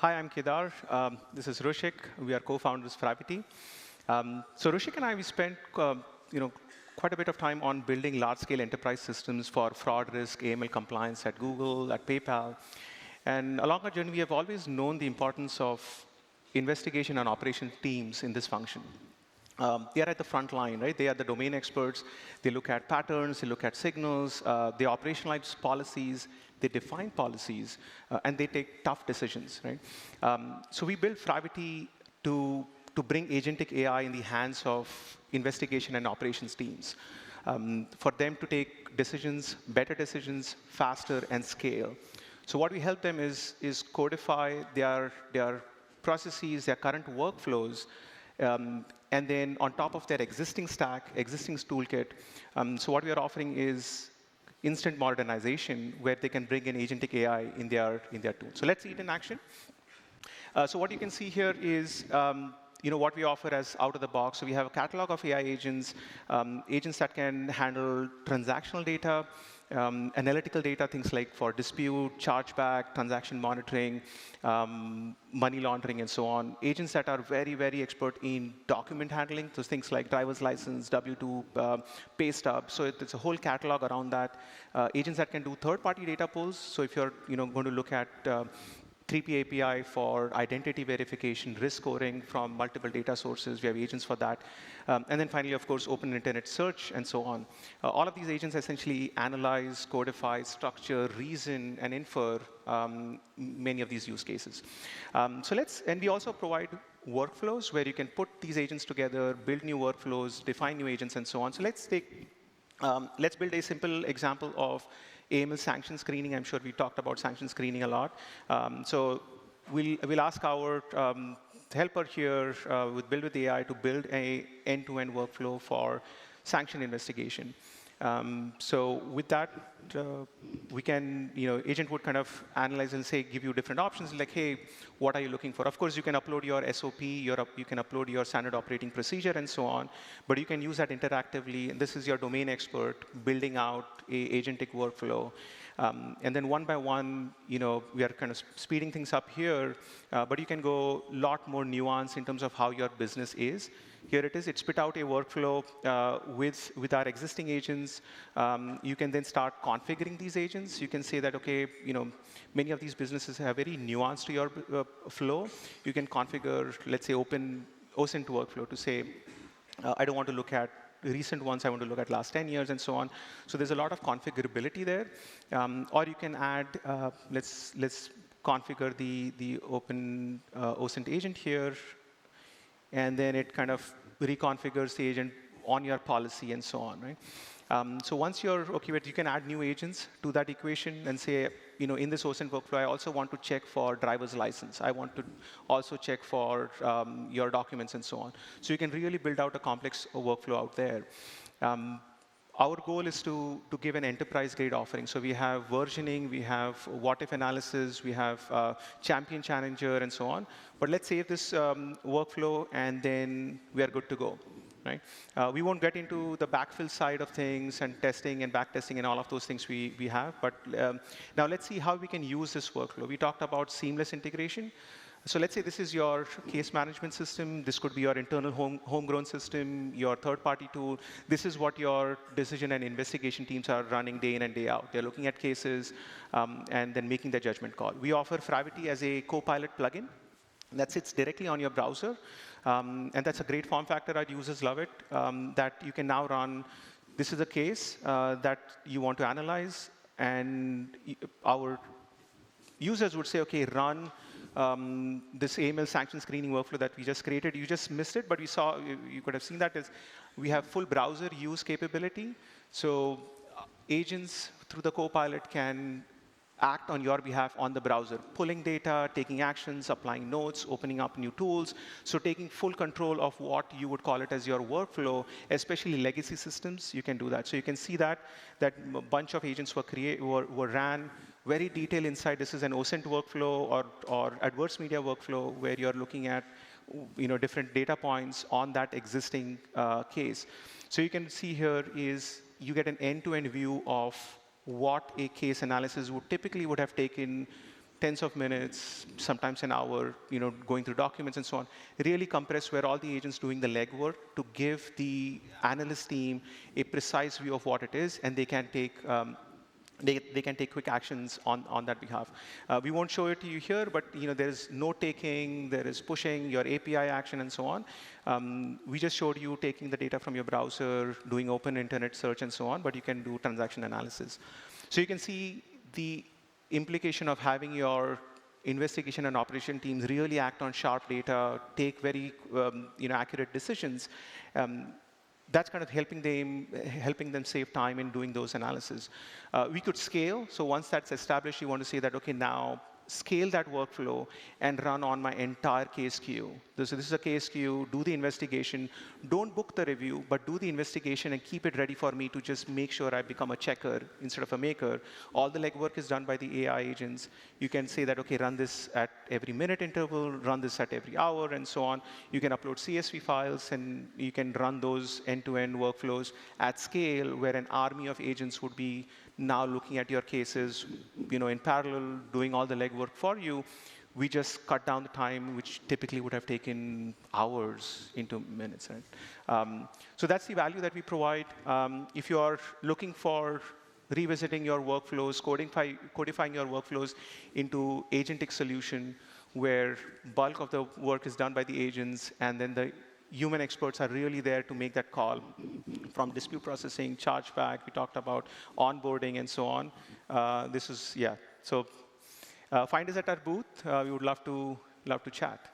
Hi, I'm Kedar. This is Rushik. We are co-founders of Fravity. So Rushik and I, we spent quite a bit of time on building large-scale enterprise systems for fraud risk, AML compliance at Google, at PayPal. And along our journey, we have always known the importance of investigation and operation teams in this function. They are at the front line, right? They are the domain experts. They look at patterns, they look at signals, they operationalize policies, they define policies, and they take tough decisions, right? So we built Fravity to bring agentic AI in the hands of investigation and operations teams, for them to take decisions, better decisions, faster, and scale. So what we help them is codify their processes, their current workflows, and then on top of their existing stack, existing toolkit, so what we are offering is instant modernization where they can bring in agentic AI in their tool. So let's see it in action. So what you can see here is what we offer as out of the box. So we have a catalog of AI agents, agents that can handle transactional data, analytical data, things like for dispute, chargeback, transaction monitoring, money laundering, and so on. Agents that are very, very expert in document handling, so things like driver's license, W-2, pay stub. So it's a whole catalog around that. Agents that can do third-party data pulls. So if you're going to look at 3P API for identity verification, risk scoring from multiple data sources. We have agents for that. And then finally, of course, open internet search and so on. All of these agents essentially analyze, codify, structure, reason, and infer many of these use cases. And we also provide workflows where you can put these agents together, build new workflows, define new agents, and so on. So let's build a simple example of AML sanction screening. I'm sure we talked about sanction screening a lot. So we'll ask our helper here with Build with AI to build an end-to-end workflow for sanction investigation. So with that, we can, agent would kind of analyze and say, give you different options, like, hey, what are you looking for? Of course, you can upload your SOP, you can upload your standard operating procedure, and so on, but you can use that interactively, and this is your domain expert building out a agentic workflow. And then one by one, we are kind of speeding things up here, but you can go a lot more nuanced in terms of how your business is. Here it is. It spit out a workflow with our existing agents. You can then start configuring these agents. You can say that, okay, many of these businesses have very nuanced to your flow. You can configure, let's say, open OSINT workflow to say, I don't want to look at recent ones, I want to look at last 10 years and so on. So there's a lot of configurability there. Or you can add, let's configure the open OSINT agent here, and then it kind of reconfigures the agent on your policy and so on, right? So once you're okay with it, you can add new agents to that equation and say, in this OSINT workflow, I also want to check for driver's license. I want to also check for your documents and so on. So you can really build out a complex workflow out there. Our goal is to give an enterprise-grade offering. So we have versioning, we have what-if analysis, we have champion challenger, and so on. But let's save this workflow, and then we are good to go. Right? We won't get into the backfill side of things and testing and backtesting and all of those things we have. But now let's see how we can use this workflow. We talked about seamless integration. So let's say this is your case management system. This could be your internal homegrown system, your third-party tool. This is what your decision and investigation teams are running day in and day out. They're looking at cases and then making the judgment call. We offer Fravity as a Copilot plugin that sits directly on your browser. And that's a great form factor. Our users love it, that you can now run, this is a case that you want to analyze. And our users would say, OK, run this AML sanction screening workflow that we just created. You just missed it, but we saw, you could have seen that is we have full browser use capability. So agents through the Copilot can act on your behalf on the browser, pulling data, taking actions, applying notes, opening up new tools. So taking full control of what you would call it as your workflow, especially legacy systems, you can do that. So you can see that a bunch of agents were ran, very detailed insight. This is an OSINT workflow or adverse media workflow where you're looking at different data points on that existing case. So you can see here is you get an end-to-end view of what a case analysis would typically have taken tens of minutes, sometimes an hour, going through documents and so on, really compress where all the agents doing the legwork to give the analyst team a precise view of what it is, and they can take they can take quick actions on that behalf. We won't show it to you here, but there is note-taking, there is pushing, your API action, and so on. We just showed you taking the data from your browser, doing open internet search, and so on, but you can do transaction analysis. So you can see the implication of having your investigation and operation teams really act on sharp data, take very accurate decisions. That's kind of helping them save time in doing those analysis. We could scale. So once that's established, you want to say that, OK, now scale that workflow and run on my entire case queue. So this is a case queue. Do the investigation. Don't book the review, but do the investigation and keep it ready for me to just make sure I become a checker instead of a maker. All the legwork is done by the AI agents. You can say that, OK, run this at every minute interval, run this at every hour, and so on. You can upload CSV files, and you can run those end-to-end workflows at scale, where an army of agents would be now looking at your cases, in parallel, doing all the legwork for you. We just cut down the time, which typically would have taken hours into minutes. Right? So that's the value that we provide. If you are looking for revisiting your workflows, codifying your workflows into agentic solution, where bulk of the work is done by the agents, and then the human experts are really there to make that call, from dispute processing, chargeback, we talked about onboarding, and so on. This is, yeah. So find us at our booth. We would love to chat.